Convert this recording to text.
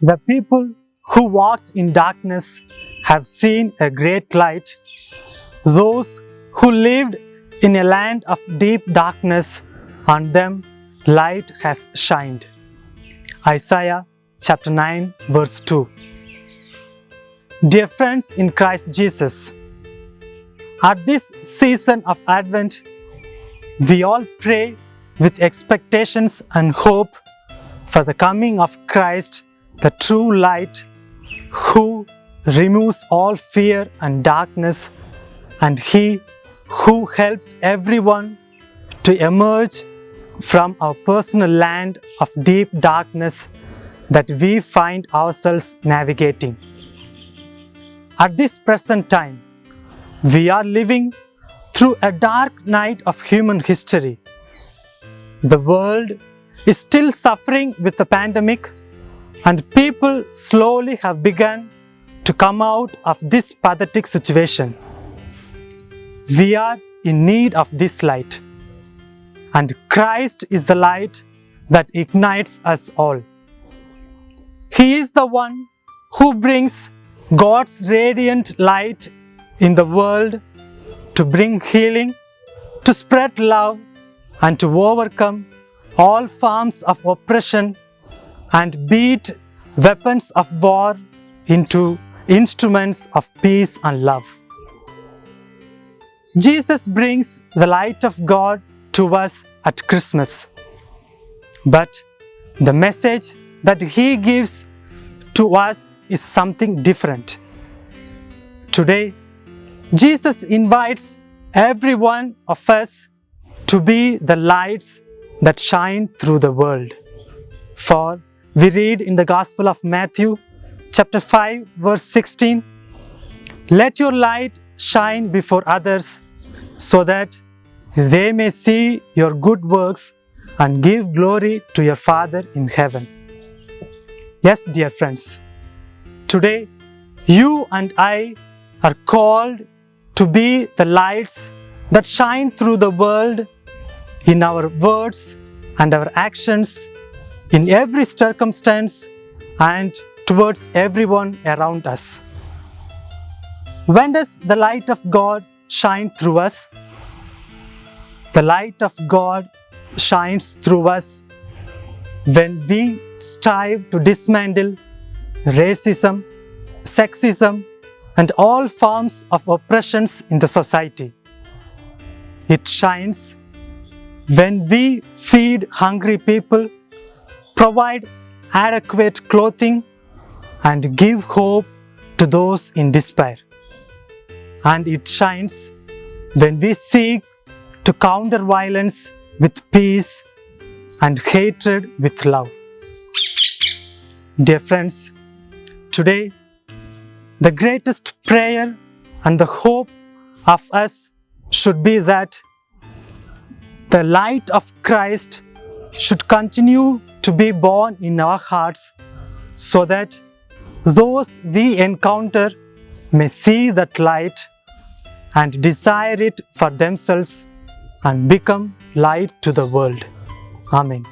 The people who walked in darkness have seen a great light. Those who lived in a land of deep darkness, on them light has shined. Isaiah chapter 9 verse 2. Dear friends in Christ Jesus, at this season of Advent, we all pray with expectations and hope for the coming of Christ, the true light, who removes all fear and darkness, and He who helps everyone to emerge from our personal land of deep darkness that we find ourselves navigating. At this present time, we are living through a dark night of human history. The world is still suffering with the pandemic, and people slowly have begun to come out of this pathetic situation. We are in need of this light, and Christ is the light that ignites us all. He is the one who brings God's radiant light in the world to bring healing, to spread love, and to overcome all forms of oppression and beat weapons of war into instruments of peace and love. Jesus brings the light of God to us at Christmas. But the message that He gives to us is something different. Today, Jesus invites every one of us to be the lights that shine through the world. For we read in the Gospel of Matthew, chapter 5, verse 16, "Let your light shine before others, so that they may see your good works and give glory to your Father in heaven." Yes, dear friends, today you and I are called to be the lights that shine through the world in our words and our actions, in every circumstance and towards everyone around us. When does the light of God shine through us? The light of God shines through us when we strive to dismantle racism, sexism, and all forms of oppressions in the society. It shines when we feed hungry people, provide adequate clothing, and give hope to those in despair. And it shines when we seek to counter violence with peace and hatred with love. Dear friends, today the greatest prayer and the hope of us should be that the light of Christ should continue to be born in our hearts, so that those we encounter may see that light and desire it for themselves and become light to the world. Amen.